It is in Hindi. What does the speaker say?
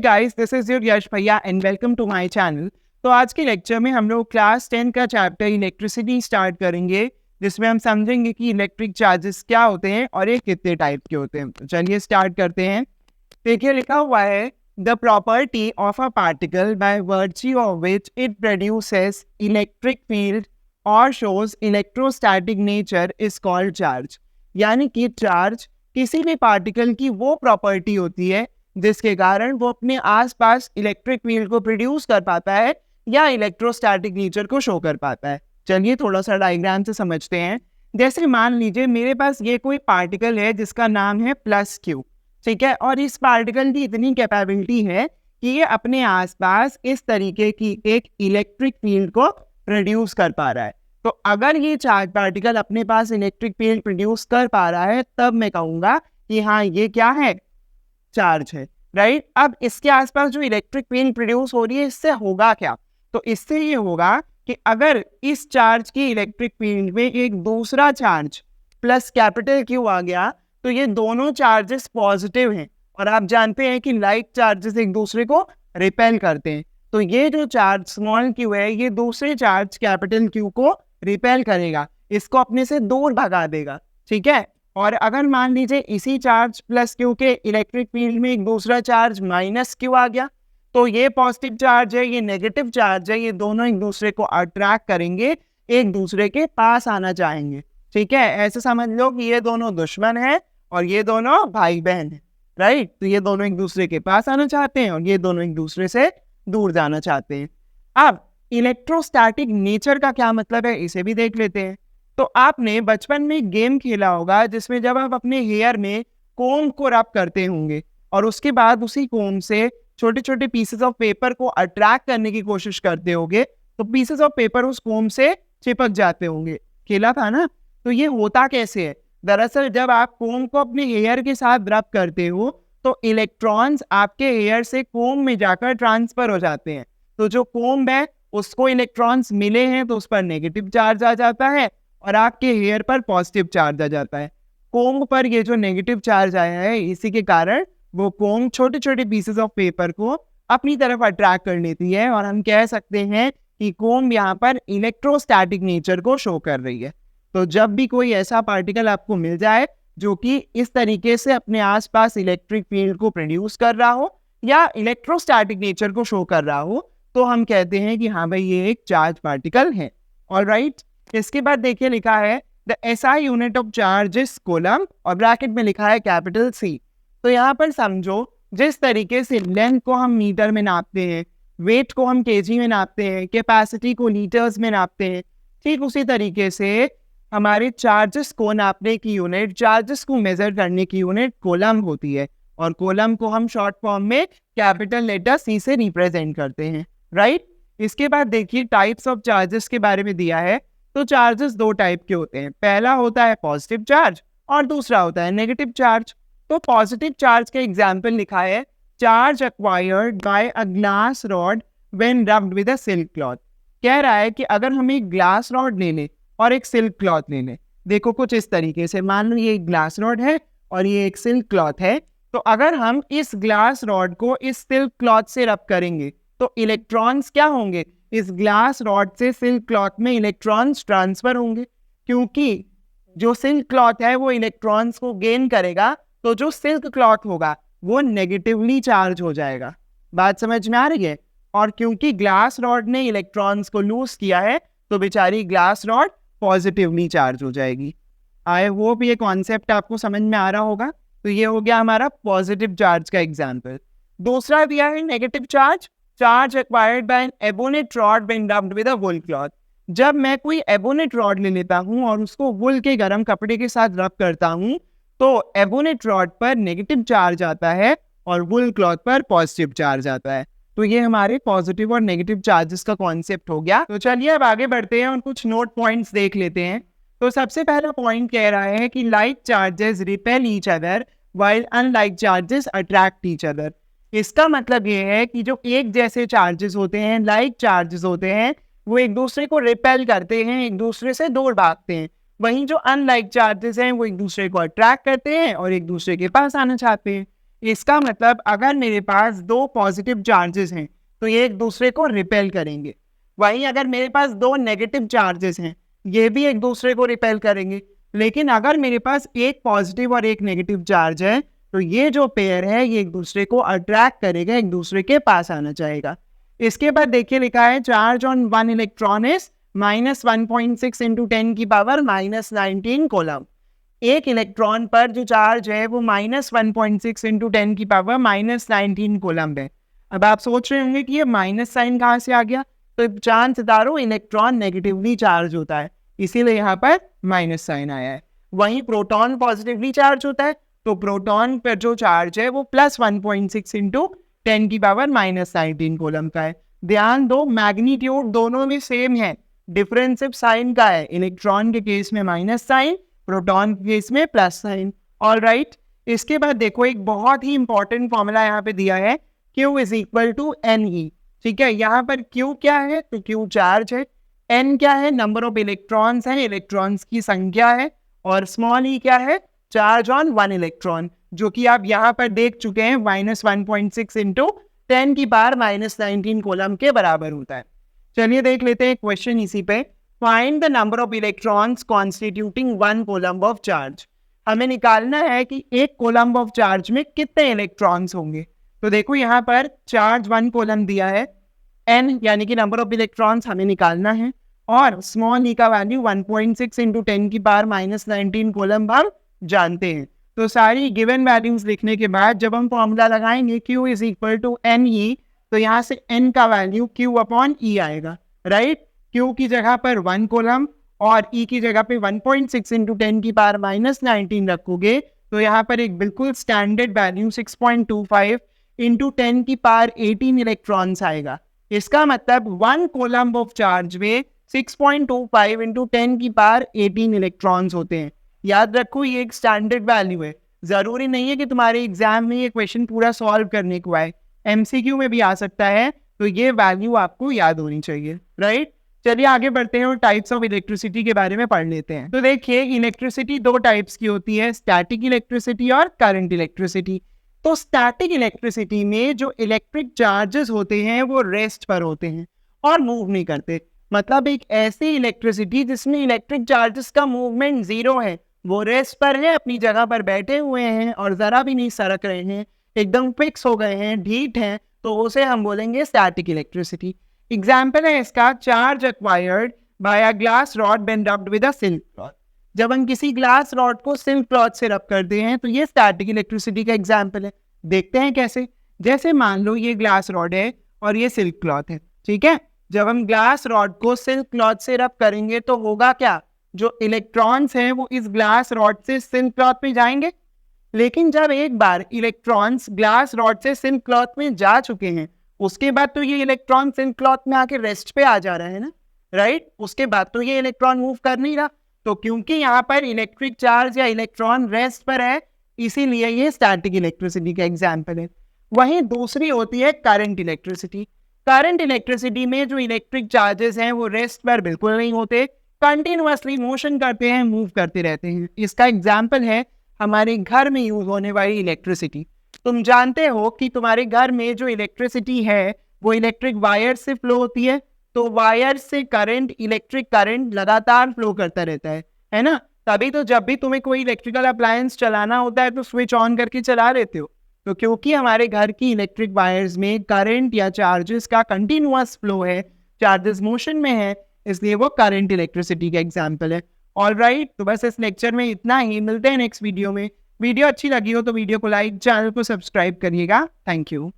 Guys, this is your Yash भैया and welcome to my channel. तो आज के लेक्चर में हम लोग क्लास 10 का चैप्टर इलेक्ट्रिसिटी स्टार्ट करेंगे, जिसमें हम समझेंगे कि इलेक्ट्रिक चार्जेस क्या होते हैं और ये कितने टाइप के होते हैं। तो चलिए स्टार्ट करते हैं। देखिए लिखा हुआ है, the property of a particle by virtue of which it produces electric field और shows electrostatic nature is called charge. यानी कि चार्ज किसी भी पार्टिकल की वो प्रॉपर्टी होती है जिसके कारण वो अपने आसपास इलेक्ट्रिक फील्ड को प्रोड्यूस कर पाता है या इलेक्ट्रोस्टैटिक नेचर को शो कर पाता है। चलिए थोड़ा सा डायग्राम से समझते हैं। जैसे मान लीजिए मेरे पास ये कोई पार्टिकल है जिसका नाम है प्लस क्यू, ठीक है, और इस पार्टिकल की इतनी कैपेबिलिटी है कि ये अपने आसपास इस तरीके की एक इलेक्ट्रिक फील्ड को प्रोड्यूस कर पा रहा है। तो अगर ये चार्ज पार्टिकल अपने पास इलेक्ट्रिक फील्ड प्रोड्यूस कर पा रहा है तब मैं कहूँगा कि हाँ ये क्या है, चार्ज है, राइट। अब इसके आसपास जो इलेक्ट्रिक फील्ड प्रोड्यूस हो रही है इससे होगा क्या, तो इससे ये होगा कि अगर इस चार्ज की इलेक्ट्रिक फील्ड में एक दूसरा चार्ज प्लस कैपिटल क्यू आ गया तो ये दोनों चार्जेस पॉजिटिव हैं, और आप जानते हैं कि लाइक चार्जेस एक दूसरे को रिपेल करते हैं। तो ये जो चार्ज स्मॉल क्यू है ये दूसरे चार्ज कैपिटल क्यू को रिपेल करेगा, इसको अपने से दूर भगा देगा, ठीक है। और अगर मान लीजिए इसी चार्ज प्लस क्यू के इलेक्ट्रिक फील्ड में एक दूसरा चार्ज माइनस क्यू आ गया तो ये पॉजिटिव चार्ज है, ये नेगेटिव चार्ज है, ये दोनों एक दूसरे को अट्रैक्ट करेंगे, एक दूसरे के पास आना चाहेंगे, ठीक है। ऐसे समझ लो कि ये दोनों दुश्मन हैं और ये दोनों भाई बहन हैं, राइट। तो ये दोनों एक दूसरे के पास आना चाहते हैं और ये दोनों एक दूसरे से दूर जाना चाहते हैं। अब इलेक्ट्रोस्टैटिक नेचर का क्या मतलब है इसे भी देख लेते हैं। तो आपने बचपन में गेम खेला होगा जिसमें जब आप अपने हेयर में कोम को रब करते होंगे और उसके बाद उसी कोम से छोटे छोटे पीसेस ऑफ पेपर को अट्रैक्ट करने की कोशिश करते होंगे तो पीसेस ऑफ पेपर उस कोम से चिपक जाते होंगे, खेला था ना। तो ये होता कैसे है, दरअसल जब आप कोम को अपने हेयर के साथ रब करते हो तो इलेक्ट्रॉन्स आपके हेयर से कोम में जाकर ट्रांसफर हो जाते हैं। तो जो कोम है उसको इलेक्ट्रॉन्स मिले हैं तो उस पर नेगेटिव चार्ज आ जाता है और आपके हेयर पर पॉजिटिव चार्ज आ जाता है। कोम पर ये जो नेगेटिव चार्ज आया है इसी के कारण वो कोम छोटे छोटे पीसेस ऑफ पेपर को अपनी तरफ अट्रैक्ट कर लेती है और हम कह सकते हैं कि कोम यहाँ पर इलेक्ट्रोस्टैटिक नेचर को शो कर रही है। तो जब भी कोई ऐसा पार्टिकल आपको मिल जाए जो कि इस तरीके से अपने आसपास इलेक्ट्रिक फील्ड को प्रोड्यूस कर रहा हो या इलेक्ट्रोस्टैटिक नेचर को शो कर रहा हो तो हम कहते हैं कि हाँ भाई ये एक चार्ज पार्टिकल है। ऑलराइट, इसके बाद देखिए लिखा है the SI unit of charge is coulomb और ब्रैकेट में लिखा है कैपिटल सी। तो यहाँ पर समझो जिस तरीके से लेंथ को हम मीटर में नापते हैं, वेट को हम केजी में नापते हैं, कैपेसिटी को लीटर्स में नापते हैं, ठीक उसी तरीके से हमारे चार्जेस को नापने की यूनिट, चार्जेस को मेजर करने की यूनिट कूलम होती है और कूलम को हम शॉर्ट फॉर्म में कैपिटल लेटर सी से रिप्रेजेंट करते हैं, राइट। इसके बाद देखिए टाइप्स ऑफ चार्जेस के बारे में दिया है। तो चार्जेस दो टाइप के होते हैं, पहला होता है पॉजिटिव चार्ज और दूसरा होता है नेगेटिव चार्ज। तो पॉजिटिव चार्ज का एग्जाम्पल लिखा है charge acquired bye a glass rod when rubbed with a silk cloth. कह रहा है कि अगर हम एक ग्लास रॉड ले लें और एक सिल्क क्लॉथ ले लें, देखो कुछ इस तरीके से, मान लो ये एक ग्लास रॉड है और ये एक सिल्क क्लॉथ है, तो अगर हम इस ग्लास रॉड को इस सिल्क क्लॉथ से रब करेंगे तो इलेक्ट्रॉन्स क्या होंगे, इस ग्लास रॉड से सिल्क क्लॉथ में इलेक्ट्रॉन्स ट्रांसफर होंगे, क्योंकि जो सिल्क क्लॉथ है वो इलेक्ट्रॉन्स को गेन करेगा तो जो सिल्क क्लॉथ होगा वो नेगेटिवली चार्ज हो जाएगा। बात समझ में आ रही है। और क्योंकि ग्लास रॉड ने इलेक्ट्रॉन्स को लूज किया है तो बेचारी ग्लास रॉड पॉजिटिवली चार्ज हो जाएगी। आई होप ये कॉन्सेप्ट आपको समझ में आ रहा होगा। तो ये हो गया हमारा पॉजिटिव चार्ज का एग्जाम्पल। दूसरा दिया है negative charge, charge acquired by an ebonite rod when rubbed with a wool cloth. जब मैं कोई एबोनेट रॉड ले लेता हूँ और उसको वूल के गर्म कपड़े के साथ रब करता हूँ तो एबोनेट रॉड पर नेगेटिव चार्ज आता है और वूल क्लॉथ पर पॉजिटिव चार्ज आता है। तो ये हमारे पॉजिटिव और नेगेटिव चार्जेस का कॉन्सेप्ट हो गया। तो चलिए अब आगे बढ़ते हैं और कुछ नोट पॉइंट्स देख लेते हैं। तो सबसे पहला पॉइंट कह रहा है कि like charges repel each other while unlike charges attract each other. इसका मतलब ये है कि जो एक जैसे चार्जेस होते हैं, लाइक चार्जेस होते हैं, वो एक दूसरे को रिपेल करते हैं, एक दूसरे से दूर भागते हैं। वहीं जो अनलाइक चार्जेस हैं वो एक दूसरे को अट्रैक्ट करते हैं और एक दूसरे के पास आना चाहते हैं। इसका मतलब अगर मेरे पास दो पॉजिटिव चार्जेस हैं तो ये एक दूसरे को रिपेल करेंगे, वहीं अगर मेरे पास दो नेगेटिव चार्जेस हैं ये भी एक दूसरे को रिपेल करेंगे। लेकिन अगर मेरे पास एक पॉजिटिव और एक नेगेटिव चार्ज है तो ये जो पेयर है ये एक दूसरे को अट्रैक्ट करेगा, एक दूसरे के पास आना चाहेगा। इसके बाद देखिए लिखा है charge on one electron is -1.6 into 10 की पावर -19 कोलम। एक इलेक्ट्रॉन पर जो चार्ज है वो -1.6 इंटू 10 की पावर -19 कोलम है। अब आप सोच रहे होंगे कि ये माइनस साइन कहाँ से आ गया, तो चांद सितारों इलेक्ट्रॉन नेगेटिवली चार्ज होता है इसीलिए यहाँ पर माइनस साइन आया है। वहीं प्रोटॉन पॉजिटिवली चार्ज होता है तो प्रोटॉन पर जो चार्ज है वो +1.6 इंटू 10 की पावर -19 कोलम का है। ध्यान दो मैग्नीट्यूड दोनों में सेम है, डिफरेंस सिर्फ साइन का है, इलेक्ट्रॉन के केस में माइनस साइन, प्रोटॉन के केस में प्लस साइन। ऑल राइट, इसके बाद देखो एक बहुत ही इंपॉर्टेंट फॉर्मूला यहाँ पे दिया है Q is equal to NE। ठीक है, यहाँ पर Q क्या है तो Q चार्ज है, N क्या है नंबर ऑफ इलेक्ट्रॉन्स है, इलेक्ट्रॉन्स की संख्या है, और स्मॉल e क्या है चार्ज ऑन वन इलेक्ट्रॉन, जो कि आप यहाँ पर देख चुके हैं -1.6 इंटू 10 की पावर -19 कोलम के बराबर होता है। चलिए देख लेते हैं क्वेश्चन इसी पे। Find the number of electrons constituting one coulomb of charge. हमें निकालना है कि एक कोलम ऑफ चार्ज में कितने इलेक्ट्रॉन्स होंगे। तो देखो यहाँ पर चार्ज वन कोलम दिया है, n यानी कि नंबर ऑफ इलेक्ट्रॉन्स हमें निकालना है, और स्मॉल e का वैल्यू 1.6 इंटू 10 की पावर -19 कोलम हम जानते हैं। तो सारी गिवन वैल्यूज लिखने के बाद जब हम फॉर्मूला लगाएंगे Q is equal to NE, तो यहाँ से n का वैल्यू Q अपॉन E आएगा। राइट, Q की जगह पर 1 कोलम और E की जगह पे 1.6 इंटू 10 की पावर -19 रखोगे तो यहाँ पर एक बिल्कुल स्टैंडर्ड वैल्यू 6.25 इंटू 10 की पावर 18 इलेक्ट्रॉन्स आएगा। इसका मतलब 1 कोलम ऑफ चार्ज में 6.25 इंटू 10 की पावर 18 इलेक्ट्रॉन्स होते हैं। याद रखो ये एक स्टैंडर्ड वैल्यू है, जरूरी नहीं है कि तुम्हारे एग्जाम में ये क्वेश्चन पूरा सॉल्व करने को आए, MCQ में भी आ सकता है, तो ये वैल्यू आपको याद होनी चाहिए। राइट, चलिए आगे बढ़ते हैं और टाइप्स ऑफ इलेक्ट्रिसिटी के बारे में पढ़ लेते हैं। तो देखिए इलेक्ट्रिसिटी दो टाइप्स की होती है, स्टैटिक इलेक्ट्रिसिटी और करंट इलेक्ट्रिसिटी। तो स्टैटिक इलेक्ट्रिसिटी में जो इलेक्ट्रिक चार्जेस होते हैं वो रेस्ट पर होते हैं और मूव नहीं करते। मतलब एक ऐसी इलेक्ट्रिसिटी जिसमें इलेक्ट्रिक चार्जेस का मूवमेंट जीरो है, वो रेस्ट पर है, अपनी जगह पर बैठे हुए हैं और जरा भी नहीं सरक रहे हैं, एकदम फिक्स हो गए हैं, ढीठ हैं, तो उसे हम बोलेंगे स्टैटिक इलेक्ट्रिसिटी। एग्जाम्पल है इसका charge acquired bye a glass rod Ben rubbed with a silk cloth. जब हम किसी ग्लास रॉड को सिल्क क्लॉथ से रब करते हैं तो ये स्टैटिक इलेक्ट्रिसिटी का एग्जाम्पल है। देखते हैं कैसे। जैसे मान लो ये ग्लास रॉड है और ये सिल्क क्लॉथ है, ठीक है। जब हम ग्लास रॉड को सिल्क क्लॉथ से रब करेंगे तो होगा क्या, जो इलेक्ट्रॉन्स हैं वो इस ग्लास रॉड से सिल्क क्लॉथ में जाएंगे। लेकिन जब एक बार इलेक्ट्रॉन्स ग्लास रॉड से सिल्क क्लॉथ में जा चुके हैं उसके बाद तो ये इलेक्ट्रॉन सिल्क क्लॉथ में आके रेस्ट पे आ जा रहा है ना, राइट। उसके बाद तो ये इलेक्ट्रॉन मूव कर नहीं रहा, तो क्योंकि यहाँ पर इलेक्ट्रिक चार्ज या इलेक्ट्रॉन रेस्ट पर है इसीलिए ये स्टैटिक इलेक्ट्रिसिटी का एग्जाम्पल है। वहीं दूसरी होती है करंट इलेक्ट्रिसिटी। करंट इलेक्ट्रिसिटी में जो इलेक्ट्रिक चार्जेस हैं वो रेस्ट पर बिल्कुल नहीं होते, कंटिन्यूअसली मोशन करते हैं, मूव करते रहते हैं। इसका एग्जाम्पल है हमारे घर में यूज होने वाली इलेक्ट्रिसिटी। तुम जानते हो कि तुम्हारे घर में जो इलेक्ट्रिसिटी है वो इलेक्ट्रिक वायर से फ्लो होती है, तो वायर से करंट, इलेक्ट्रिक करंट लगातार फ्लो करता रहता है ना। तभी तो जब भी तुम्हें कोई इलेक्ट्रिकल अप्लायंस चलाना होता है तो स्विच ऑन करके चला लेते हो। तो क्योंकि हमारे घर की इलेक्ट्रिक वायर्स में करंट या चार्जेस का कंटिन्यूअस फ्लो है, चार्जेस मोशन में है, इसलिए वो करंट इलेक्ट्रिसिटी का एग्जाम्पल है। ऑलराइट, तो बस इस लेक्चर में इतना ही, मिलते हैं नेक्स्ट वीडियो में। वीडियो अच्छी लगी हो तो वीडियो को लाइक, चैनल को सब्सक्राइब करिएगा। Thank you.